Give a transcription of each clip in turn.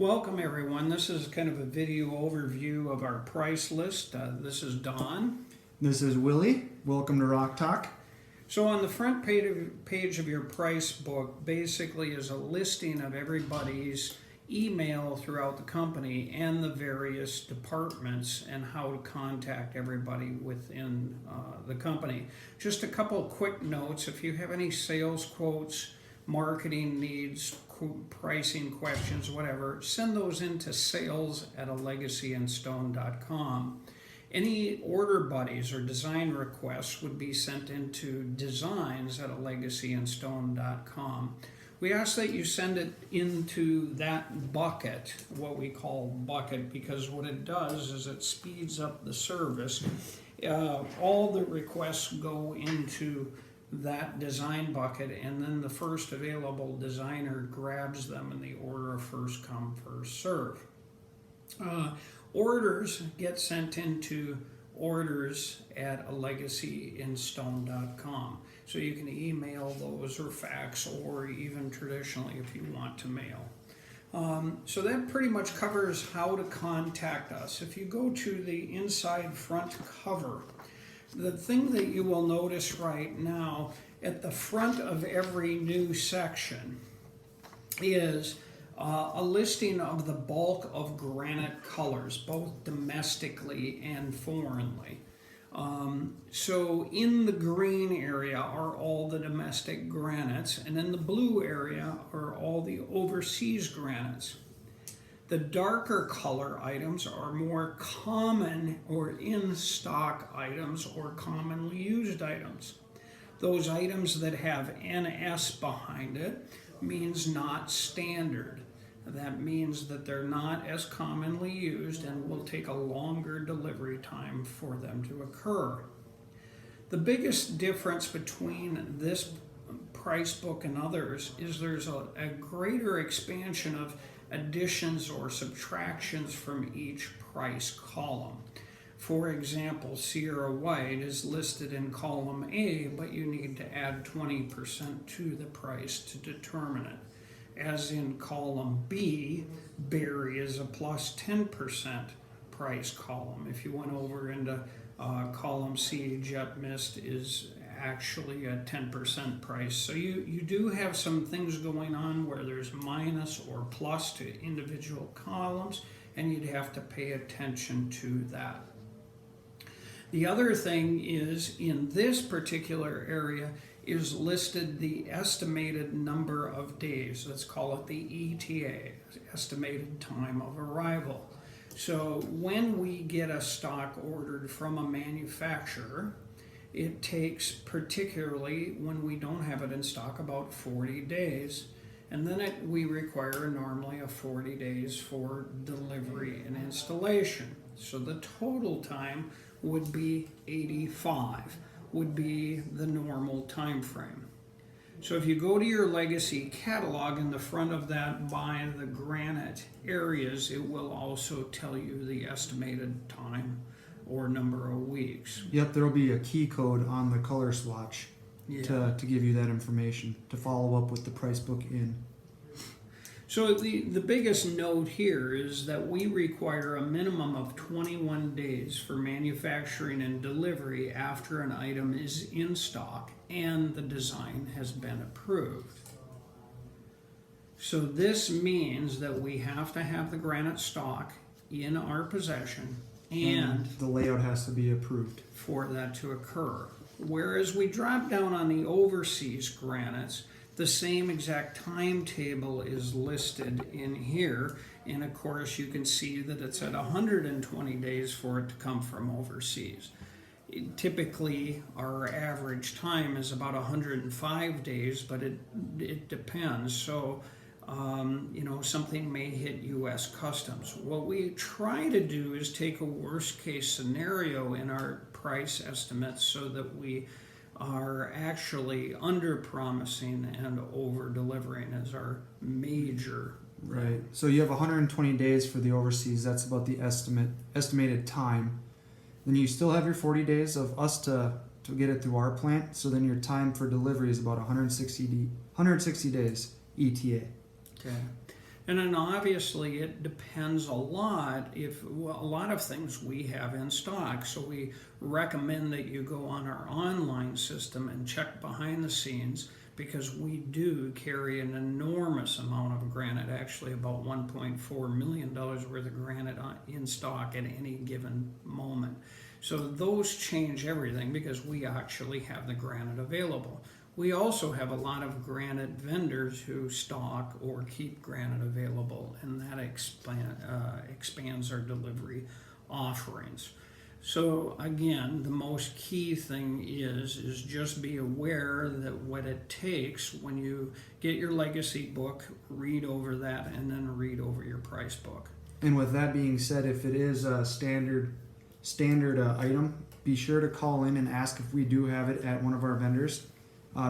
Welcome everyone. This is kind of a video overview of our price list. This is Don. This is Willie. Welcome to Rock Talk. So on the front page of your price book basically is a listing of everybody's email throughout the company and the various departments and how to contact everybody within the company. Just a couple quick notes. If you have any sales quotes, marketing needs, pricing questions, whatever, send those into sales@alegacyanstone.com. Any order buddies or design requests would be sent into designs@alegacyanstone.com. We ask that you send it into that bucket, what we call bucket, because what it does is it speeds up the service. All the requests go into that design bucket, and then the first available designer grabs them in the order of first come, first serve. Orders get sent into orders@alegacyanstone.com. So you can email those or fax or even traditionally if you want to mail. So that pretty much covers how to contact us. If you go to the inside front cover, the thing that you will notice right now at the front of every new section is a listing of the bulk of granite colors, both domestically and foreignly. So in the green area are all the domestic granites, and in the blue area are all the overseas granites. The darker color items are more common or in-stock items or commonly used items. Those items that have NS behind it means not standard. That means that they're not as commonly used and will take a longer delivery time for them to occur. The biggest difference between this price book and others is there's a greater expansion of additions or subtractions from each price column. For example, Sierra White is listed in column A, but you need to add 20% to the price to determine it. As in column B, Berry is a plus 10% price column. If you went over into column C, Jet Mist is actually a 10% price. So you do have some things going on where there's minus or plus to individual columns, and you'd have to pay attention to that. The other thing is in this particular area is listed the estimated number of days. Let's call it the ETA, estimated time of arrival. So when we get a stock ordered from a manufacturer, it takes, particularly when we don't have it in stock, about 40 days. And then we require normally a 40 days for delivery and installation. So the total time would be 85, would be the normal time frame. So if you go to your Legacy catalog, in the front of that by the granite areas, it will also tell you the estimated time or number of weeks. Yep, there'll be a key code on the color swatch to give you that information to follow up with the price book in. So the biggest note here is that we require a minimum of 21 days for manufacturing and delivery after an item is in stock and the design has been approved. So this means that we have to have the granite stock in our possession and the layout has to be approved for that to occur. Whereas we drop down on the overseas granites, the same exact timetable is listed in here, and of course you can see that it's at 120 days for it to come from overseas. Typically our average time is about 105 days, but it depends. So something may hit U.S. Customs. What we try to do is take a worst case scenario in our price estimates so that we are actually under promising and over delivering as our major. Right. So you have 120 days for the overseas. That's about the estimated time. Then you still have your 40 days of us to get it through our plant. So then your time for delivery is about 160 days ETA. Okay. And then obviously it depends a lot well, a lot of things we have in stock. So we recommend that you go on our online system and check behind the scenes, because we do carry an enormous amount of granite, actually about $1.4 million worth of granite in stock at any given moment. So those change everything because we actually have the granite available. We also have a lot of granite vendors who stock or keep granite available, and that expands our delivery offerings. So again, the most key thing is just be aware that what it takes when you get your legacy book, read over that, and then read over your price book. And with that being said, if it is a standard item, be sure to call in and ask if we do have it at one of our vendors.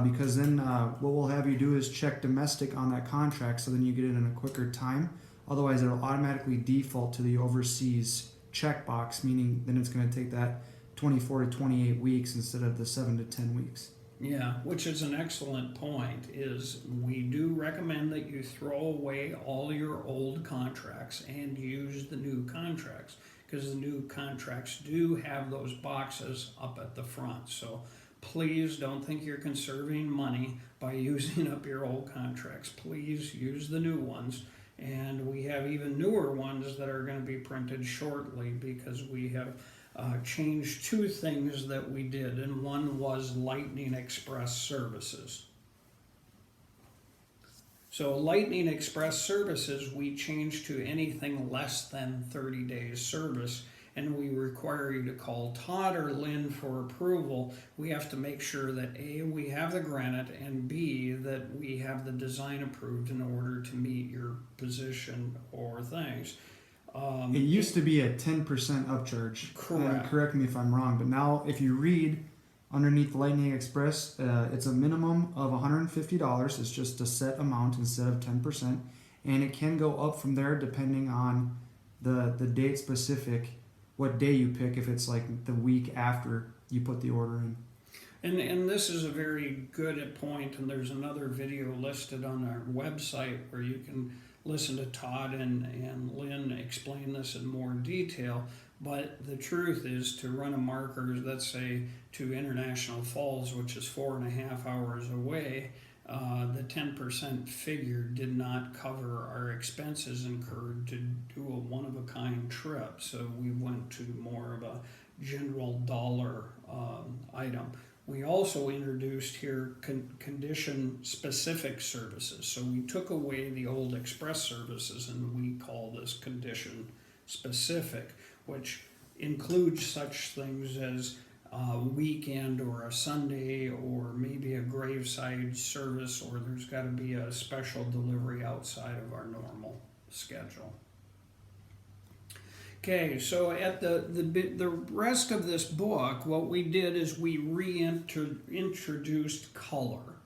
Because then what we'll have you do is check domestic on that contract, so then you get it in a quicker time. Otherwise, it'll automatically default to the overseas checkbox, meaning then it's going to take that 24 to 28 weeks instead of the 7 to 10 weeks. Yeah, which is an excellent point. Is we do recommend that you throw away all your old contracts and use the new contracts, because the new contracts do have those boxes up at the front. So please don't think you're conserving money by using up your old contracts. Please use the new ones. And we have even newer ones that are going to be printed shortly, because we have changed two things that we did, and one was Lightning Express services. So Lightning Express services, we changed to anything less than 30 days service, and we require you to call Todd or Lynn for approval. We have to make sure that A, we have the granite, and B, that we have the design approved in order to meet your position or things. It used to be a 10% upcharge. Correct. Correct me if I'm wrong, but now if you read underneath Lightning Express, it's a minimum of $150. It's just a set amount instead of 10%, and it can go up from there depending on the date specific, what day you pick, if it's like the week after you put the order in. And this is a very good point, and there's another video listed on our website where you can listen to Todd and Lynn explain this in more detail. But the truth is, to run a marker, let's say, to International Falls, which is 4.5 hours away, the 10% figure did not cover our expenses incurred to do a one-of-a-kind trip. So we went to more of a general dollar item. We also introduced here condition-specific services. So we took away the old express services, and we call this condition-specific, which includes such things as a weekend or a Sunday, or maybe a graveside service, or there's got to be a special delivery outside of our normal schedule. Okay, so at the rest of this book, what we did is we reintroduced color.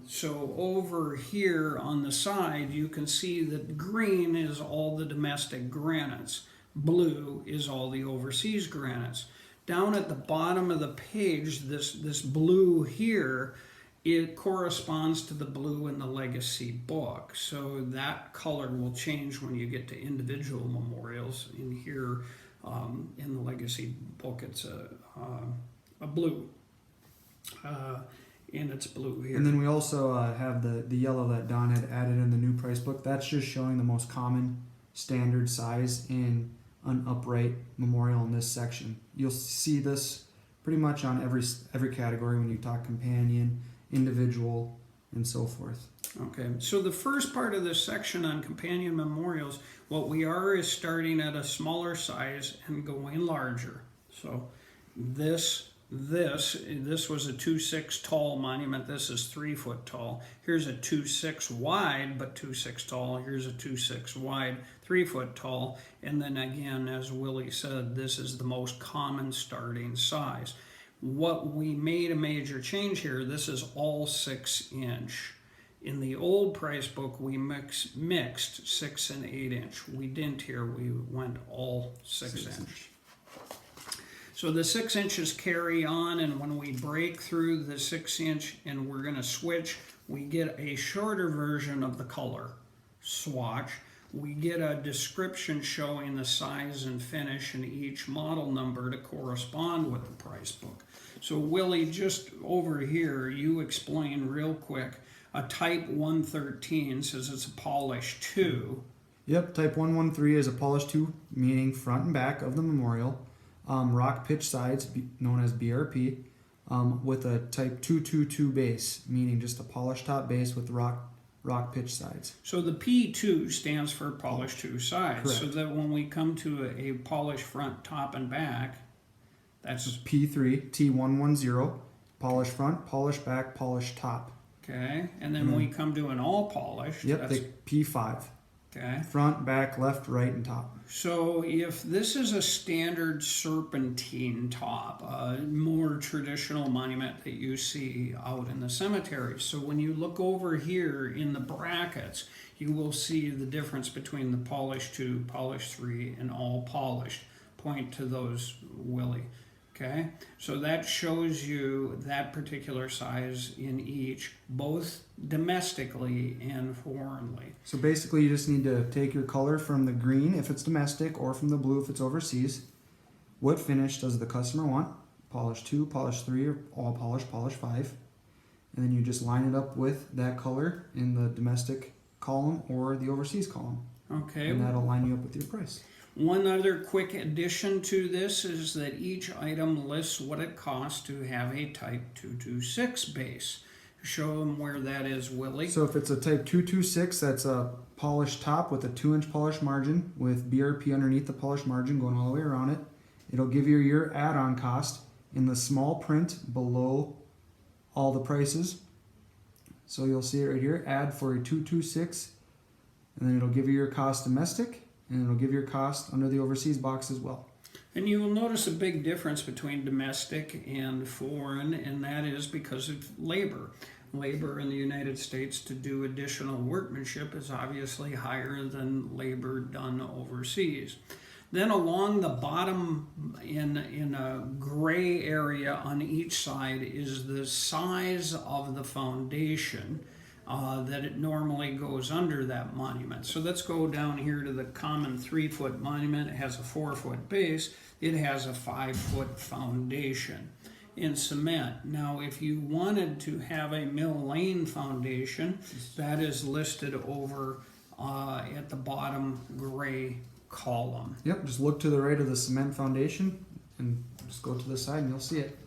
So over here on the side, you can see that green is all the domestic granites. Blue is all the overseas granites. Down at the bottom of the page, this blue here, it corresponds to the blue in the legacy book. So that color will change when you get to individual memorials. In here, in the legacy book, it's a blue. And it's blue here. And then we also have the yellow that Don had added in the new price book. That's just showing the most common standard size in an upright memorial in this section. You'll see this pretty much on every category when you talk companion, individual, and so forth. Okay, so the first part of this section on companion memorials, what we are is starting at a smaller size and going larger. So this was a 2'6" tall monument. This is 3 foot tall. Here's a 2'6" wide, but 2'6" tall. Here's a 2'6" wide, 3 foot tall. And then again, as Willie said, this is the most common starting size. What we made a major change here, this is all 6-inch. In the old price book, we mixed 6 and 8-inch. We didn't here, we went all 6-inch. So the 6 inches carry on, and when we break through the 6-inch and we're going to switch, we get a shorter version of the color. swatch, we get a description showing the size and finish and each model number to correspond with the price book. So Willie, just over here, you explain real quick, a type 113 says it's a polish 2. Yep, type 113 is a polish 2, meaning front and back of the memorial. Rock pitch sides, known as BRP, with a type 222 base, meaning just a polished top base with rock pitch sides. So the P2 stands for polish 2 sides. Correct. So that when we come to a polished front, top, and back, that's P3, T110, polished front, polished back, polished top. okay. And then when we come to an all polished, Yep, that's the P5, okay. front, back, left, right, and top. So if this is a standard serpentine top, a more traditional monument that you see out in the cemeteries, so when you look over here in the brackets, you will see the difference between the polished 2, polished 3, and all polished. Point to those, Willie. Okay, so that shows you that particular size in each, both domestically and foreignly. So basically you just need to take your color from the green if it's domestic or from the blue if it's overseas. What finish does the customer want? Polish 2, polish 3, or all polish, polish 5. And then you just line it up with that color in the domestic column or the overseas column. Okay. And that'll line you up with your price. One other quick addition to this is that each item lists what it costs to have a Type 226 base. Show them where that is, Willie. So if it's a type 226, that's a polished top with a 2-inch polish margin with BRP underneath the polish margin going all the way around it. It'll give you your add-on cost in the small print below all the prices. So you'll see it right here, add for a 226, and then it'll give you your cost domestic, and it'll give your cost under the overseas box as well. And you will notice a big difference between domestic and foreign, and that is because of labor. Labor in the United States to do additional workmanship is obviously higher than labor done overseas. Then along the bottom in a gray area on each side is the size of the foundation that it normally goes under that monument. So let's go down here to the common 3-foot monument. It has a 4-foot base. It has a 5-foot foundation in cement. Now, if you wanted to have a mill lane foundation, that is listed over at the bottom gray column. Yep, just look to the right of the cement foundation and just go to the side and you'll see it.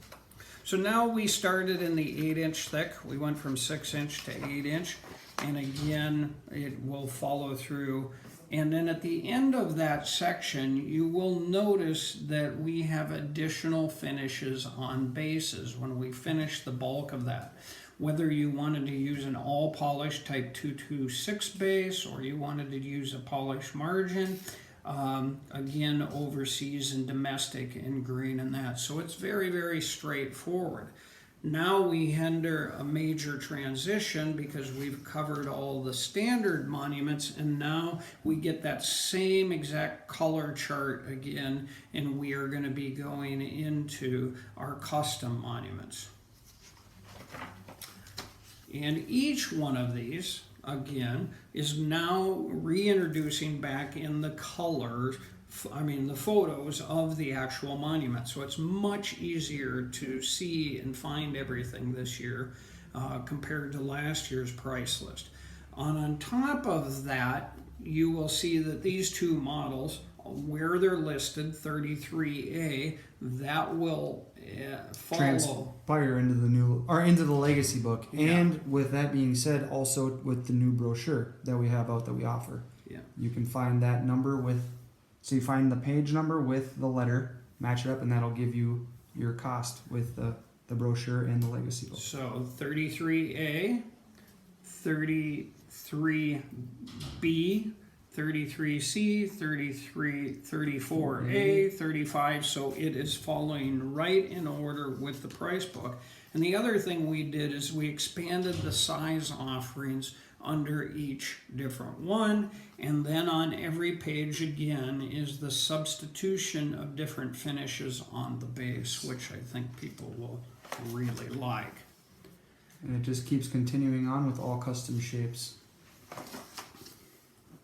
So now we started in the 8-inch thick. We went from 6-inch to 8-inch, and again, it will follow through. And then at the end of that section, you will notice that we have additional finishes on bases when we finish the bulk of that. Whether you wanted to use an all polished type 226 base or you wanted to use a polished margin, again, overseas and domestic in green and that. So it's very, very straightforward. Now we enter a major transition because we've covered all the standard monuments, and now we get that same exact color chart again, and we are going to be going into our custom monuments. And each one of these, again, is now reintroducing back in the colors, the photos of the actual monument. So it's much easier to see and find everything this year compared to last year's price list. On top of that, you will see that these two models, where they're listed, 33A, that will follow. Transpire into the new or into the legacy book. Yeah. And with that being said, also with the new brochure that we have out that we offer. Yeah. You can find that number with, so you find the page number with the letter, match it up, and that'll give you your cost with the brochure and the legacy book. So 33A, 33B, 33C, 34A, 35, so it is following right in order with the price book. And the other thing we did is we expanded the size offerings under each different one, and then on every page again is the substitution of different finishes on the base, which I think people will really like. And it just keeps continuing on with all custom shapes.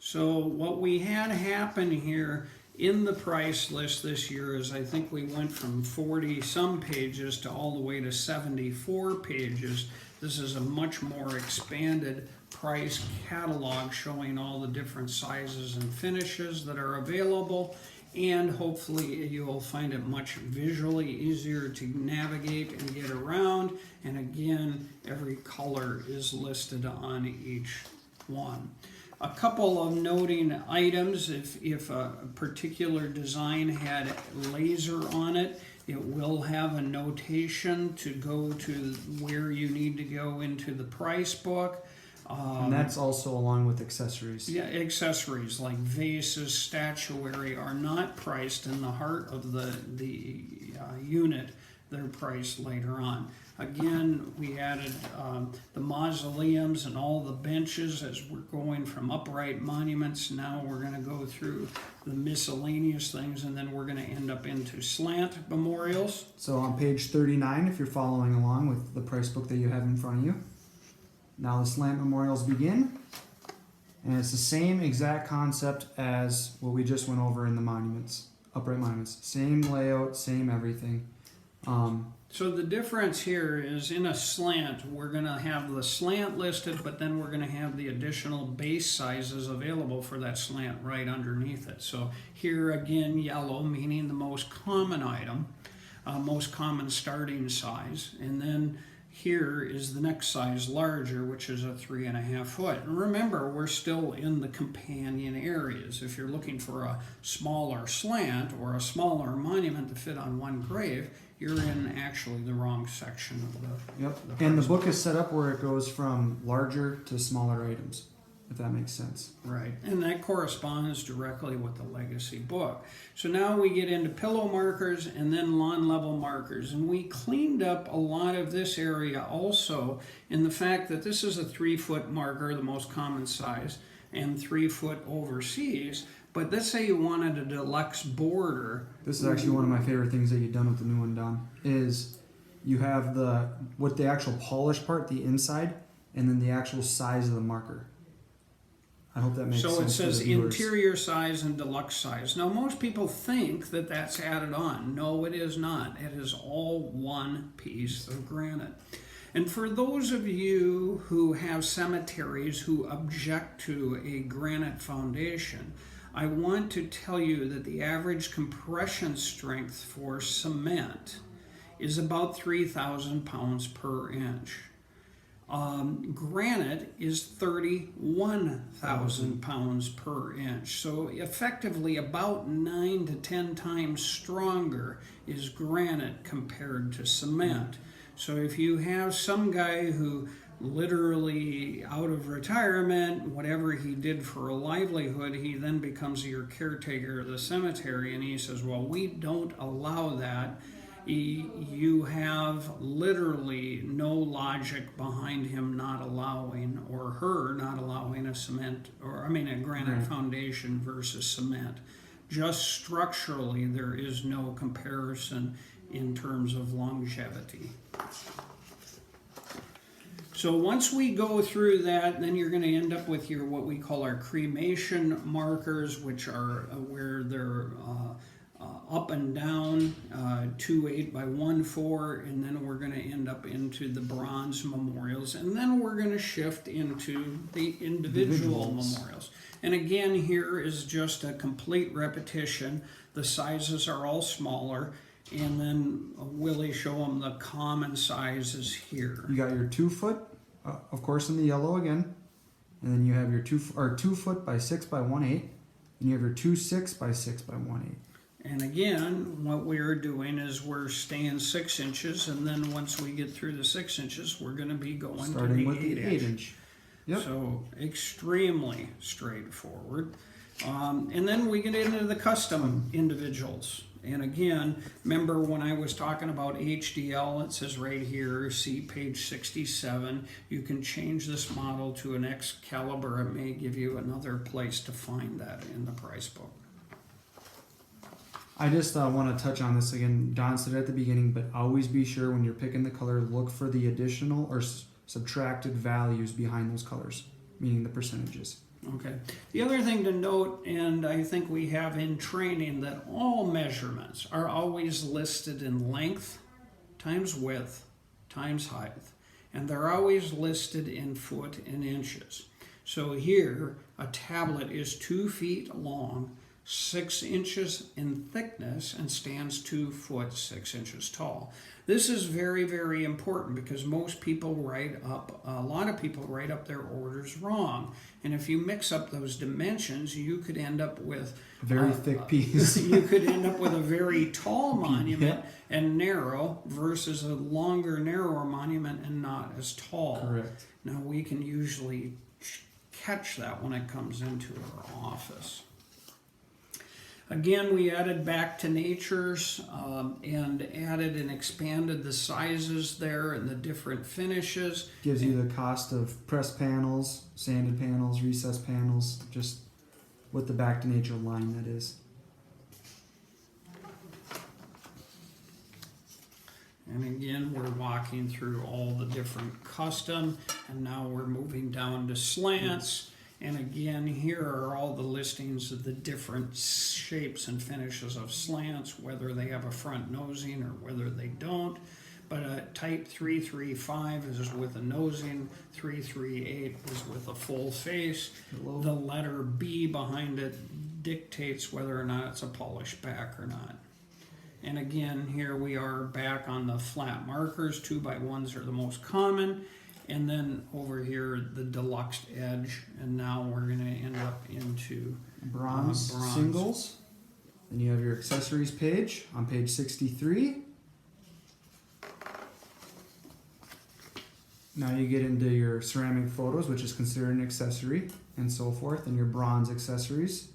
So what we had happen here in the price list this year is I think we went from 40 some pages to all the way to 74 pages. This is a much more expanded price catalog showing all the different sizes and finishes that are available, and hopefully you'll find it much visually easier to navigate and get around. And again, every color is listed on each one. A couple of noting items: if a particular design had laser on it, it will have a notation to go to where you need to go into the price book. And that's also along with accessories. Yeah, accessories like vases, statuary are not priced in the heart of the unit. They're priced later on. Again, we added the mausoleums and all the benches as we're going from upright monuments. Now we're going to go through the miscellaneous things, and then we're going to end up into slant memorials. So on page 39, if you're following along with the price book that you have in front of you, now the slant memorials begin. And it's the same exact concept as what we just went over in the monuments, upright monuments. Same layout, same everything. So the difference here is in a slant, we're going to have the slant listed, but then we're going to have the additional base sizes available for that slant right underneath it. So here again, yellow, meaning the most common item, most common starting size. And then here is the next size larger, which is a 3.5 foot. And remember, we're still in the companion areas. If you're looking for a smaller slant or a smaller monument to fit on one grave, you're in actually the wrong section of the... Yep. And the book is set up where it goes from larger to smaller items, if that makes sense. Right, and that corresponds directly with the legacy book. So now we get into pillow markers and then lawn level markers. And we cleaned up a lot of this area also in the fact that this is a 3-foot marker, the most common size, and 3 foot overseas. But let's say you wanted a deluxe border. This is actually one of my favorite things that you've done with the new one, Don, is you have the actual polished part, the inside, and then the actual size of the marker. I hope that makes sense. So it to says the viewers. interior size and deluxe size. Now most people think that that's added on. No, it is not. It is all one piece of granite. And for those of you who have cemeteries who object to a granite foundation, I want to tell you that the average compression strength for cement is about 3,000 pounds per inch. Granite is 31,000 pounds per inch. So effectively about 9 to 10 times stronger is granite compared to cement. So if you have some guy who literally out of retirement, whatever he did for a livelihood, he then becomes your caretaker of the cemetery, and he says, well, we don't allow that. You have literally no logic behind him not allowing, or her not allowing a granite foundation versus cement. Just structurally, there is no comparison in terms of longevity. So once we go through that, then you're going to end up with your what we call our cremation markers, which are where they're up and down, 2.8 by 1.4, and then we're going to end up into the bronze memorials, and then we're going to shift into the individual memorials. And again, here is just a complete repetition. The sizes are all smaller, and then Willie show them the common sizes here. You got your 2 foot, of course, in the yellow again, and then you have your 2 foot by 6 by 1.8, and you have your 2.6 by 6 by 1.8. And again, what we're doing is we're staying 6 inches, and then once we get through the 6 inches, we're going to be going starting to the with 8 the inch. 8 inch. Yep. So extremely straightforward. And then we get into the custom individuals. And again, remember when I was talking about HDL, it says right here, see page 67, you can change this model to an Excalibur. It may give you another place to find that in the price book. I just want to touch on this again. Don said it at the beginning, but always be sure when you're picking the color, look for the additional or subtracted values behind those colors, meaning the percentages. Okay. The other thing to note, and I think we have in training, that all measurements are always listed in length times width times height, and they're always listed in foot and inches. So here, a tablet is 2 feet long, 6 inches in thickness, and stands 2 foot 6 inches tall. This is very, very important because most people a lot of people write up their orders wrong. And if you mix up those dimensions, you could end up with A very thick piece. you could end up with a very tall monument and narrow versus a longer, narrower monument and not as tall. Correct. Now we can usually catch that when it comes into our office. Again, we added back to natures and added and expanded the sizes there and the different finishes. Gives you the cost of pressed panels, sanded panels, recessed panels, just with the back to nature line that is. And again, we're walking through all the different custom, and now we're moving down to slants. And again, here are all the listings of the different shapes and finishes of slants, whether they have a front nosing or whether they don't. But a type 335 is with a nosing, 338 is with a full face. Hello. The letter B behind it dictates whether or not it's a polished back or not. And again, here we are back on the flat markers. 2x1s are the most common. And then over here, the deluxe edge. And now we're going to end up into Bronze singles. Then you have your accessories page on page 63. Now you get into your ceramic photos, which is considered an accessory, and so forth, and your bronze accessories.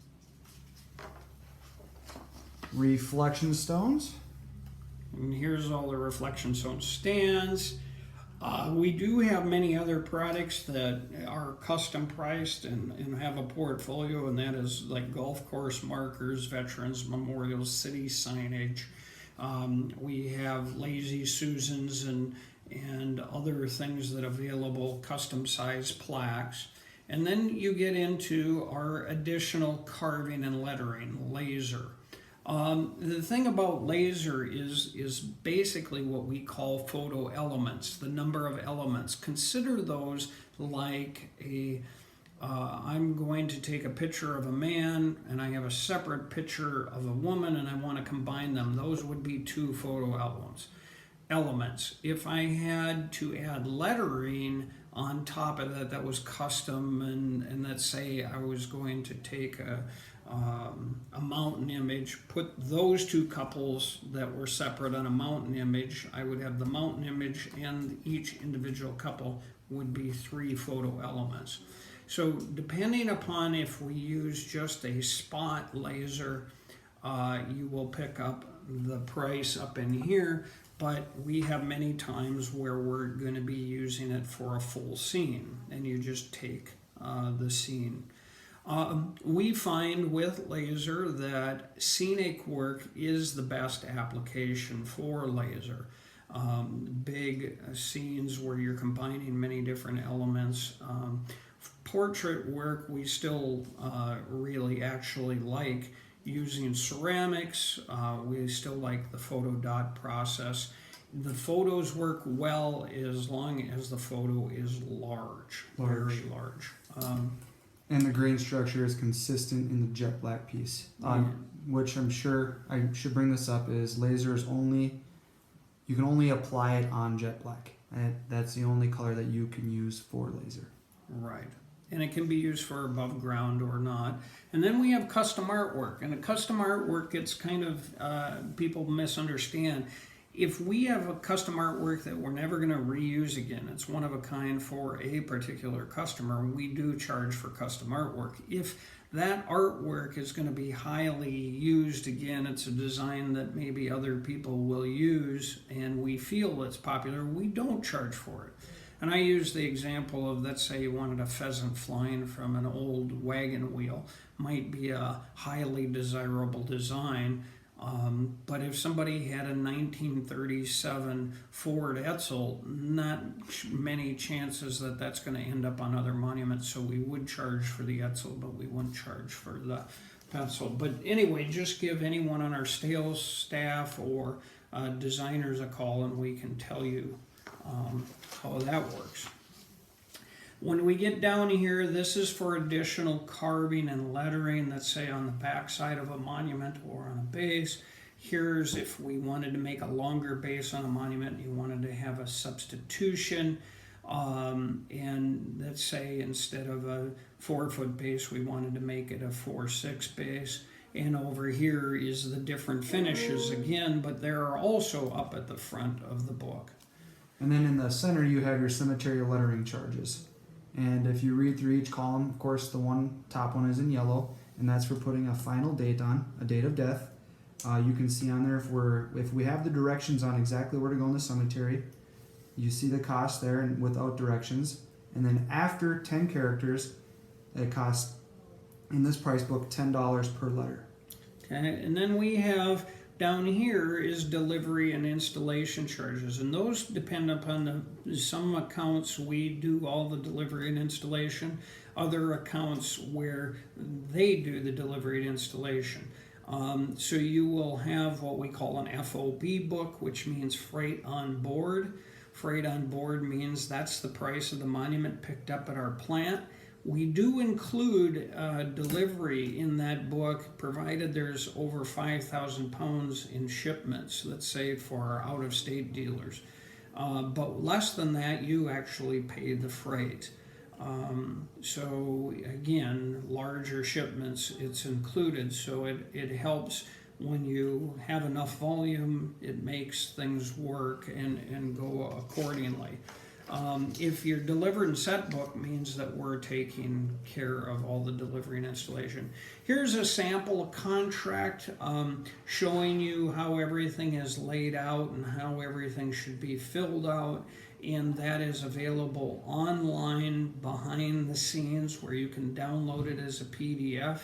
Reflection stones. And here's all the reflection stone stands. We do have many other products that are custom priced and have a portfolio, and that is like golf course markers, veterans memorials, city signage. We have Lazy Susans and other things that are available, custom size plaques. And then you get into our additional carving and lettering, laser. The thing about laser is basically what we call photo elements, the number of elements. Consider those like I'm going to take a picture of a man and I have a separate picture of a woman and I want to combine them. Those would be 2 photo elements. If I had to add lettering on top of that, that was custom, and let's say I was going to take a mountain image, put those 2 couples that were separate on a mountain image, I would have the mountain image and each individual couple would be 3 photo elements. So depending upon if we use just a spot laser, you will pick up the price up in here, but we have many times where we're going to be using it for a full scene, and you just take the scene. We find with laser that scenic work is the best application for laser. Big scenes where you're combining many different elements. Portrait work we still really actually like using ceramics. We still like the photo dot process. The photos work well as long as the photo is large. Very large. And the grain structure is consistent in the jet black piece, which I'm sure I should bring this up, is laser is you can only apply it on jet black. And that's the only color that you can use for laser. Right. And it can be used for above ground or not. And then we have custom artwork. And the custom artwork gets kind of, people misunderstand. If we have a custom artwork that we're never going to reuse again, it's one of a kind for a particular customer, we do charge for custom artwork. If that artwork is going to be highly used again, it's a design that maybe other people will use and we feel it's popular, we don't charge for it. And I use the example of, let's say you wanted a pheasant flying from an old wagon wheel, might be a highly desirable design. But if somebody had a 1937 Ford Edsel, not many chances that that's going to end up on other monuments. So we would charge for the Edsel, but we wouldn't charge for the pencil. But anyway, just give anyone on our sales staff or designers a call, and we can tell you how that works. When we get down here, this is for additional carving and lettering, let's say on the back side of a monument or on a base. Here's if we wanted to make a longer base on a monument, you wanted to have a substitution, and let's say instead of a 4-foot base, we wanted to make it a 4-6 base. And over here is the different finishes again, but they're also up at the front of the book. And then in the center, you have your cemetery lettering charges. And if you read through each column, of course, the top one is in yellow, and that's for putting a final date on, a date of death. You can see on there if we have the directions on exactly where to go in the cemetery. You see the cost there and without directions. And then after 10 characters, it costs, in this price book, $10 per letter. Okay, and then we have down here is delivery and installation charges, and those depend upon some accounts we do all the delivery and installation, other accounts where they do the delivery and installation. So you will have what we call an FOB book, which means freight on board. Freight on board means that's the price of the monument picked up at our plant. We do include delivery in that book, provided there's over 5,000 pounds in shipments, let's say for our out-of-state dealers. But less than that, you actually pay the freight. So again, larger shipments, it's included, so it helps when you have enough volume, it makes things work and go accordingly. If your delivered and set book means that we're taking care of all the delivery and installation. Here's a sample contract showing you how everything is laid out and how everything should be filled out, and that is available online behind the scenes where you can download it as a PDF.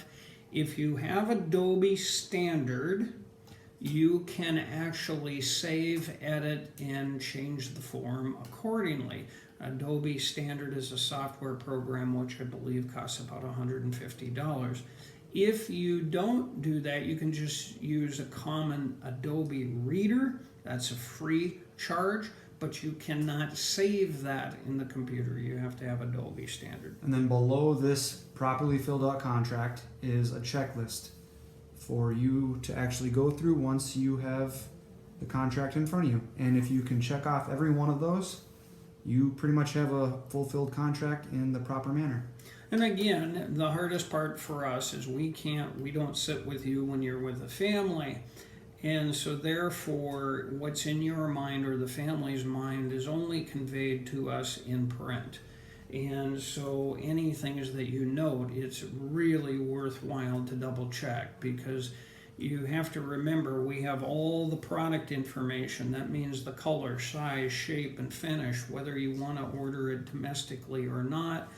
If you have Adobe Standard, you can actually save, edit, and change the form accordingly. Adobe Standard is a software program which I believe costs about $150. If you don't do that, you can just use a common Adobe Reader. That's a free charge, but you cannot save that in the computer. You have to have Adobe Standard. And then below this properly filled out contract is a checklist for you to actually go through once you have the contract in front of you. And if you can check off every one of those, you pretty much have a fulfilled contract in the proper manner. And again, the hardest part for us is we don't sit with you when you're with the family. And so therefore, what's in your mind or the family's mind is only conveyed to us in print. And so anything that you note, it's really worthwhile to double check, because you have to remember we have all the product information. That means the color, size, shape, and finish, whether you want to order it domestically or not,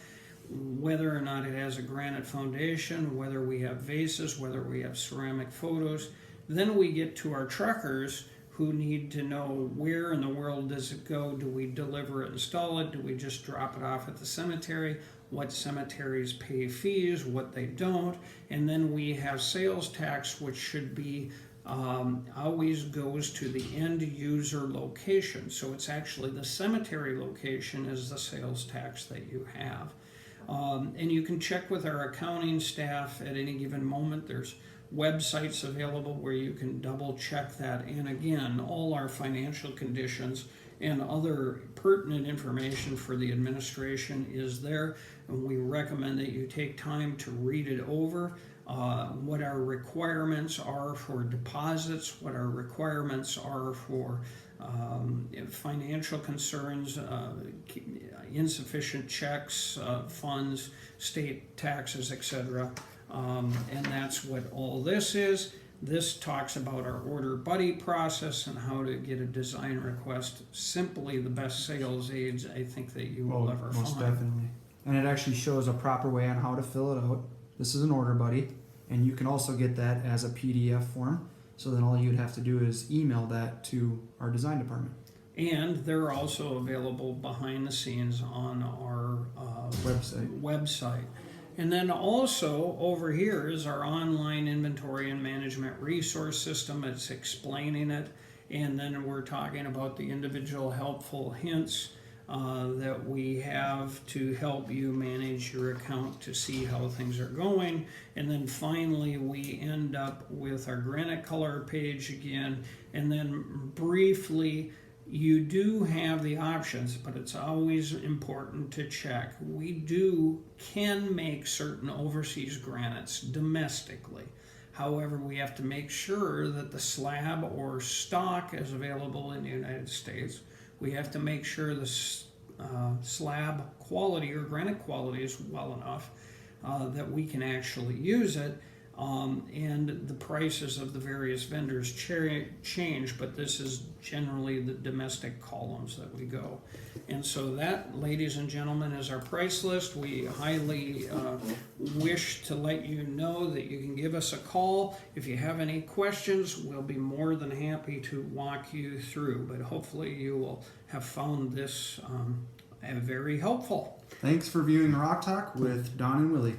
whether or not it has a granite foundation, whether we have vases, whether we have ceramic photos. Then we get to our truckers who need to know where in the world does it go? Do we deliver it, install it? Do we just drop it off at the cemetery? What cemeteries pay fees, what they don't? And then we have sales tax, which should be always goes to the end user location. So it's actually the cemetery location is the sales tax that you have. And you can check with our accounting staff at any given moment. There's websites available where you can double check that, and again, all our financial conditions and other pertinent information for the administration is there, and we recommend that you take time to read it over, what our requirements are for deposits, what our requirements are for financial concerns, insufficient checks, funds, state taxes, etc. And that's what all this is. This talks about our order buddy process and how to get a design request. Simply the best sales aids I think that you will ever most find. Definitely. And it actually shows a proper way on how to fill it out. This is an order buddy, and you can also get that as a PDF form. So then all you'd have to do is email that to our design department. And they're also available behind the scenes on our website. And then also over here is our online inventory and management resource system. It's explaining it. And then we're talking about the individual helpful hints that we have to help you manage your account to see how things are going. And then finally we end up with our granite color page again. And then briefly, you do have the options, but it's always important to check. We can make certain overseas granites domestically. However, we have to make sure that the slab or stock is available in the United States. We have to make sure the slab quality or granite quality is well enough that we can actually use it. And the prices of the various vendors change, but this is generally the domestic columns that we go. And so that, ladies and gentlemen, is our price list. We highly wish to let you know that you can give us a call. If you have any questions, we'll be more than happy to walk you through, but hopefully you will have found this very helpful. Thanks for viewing Rock Talk with Don and Willie.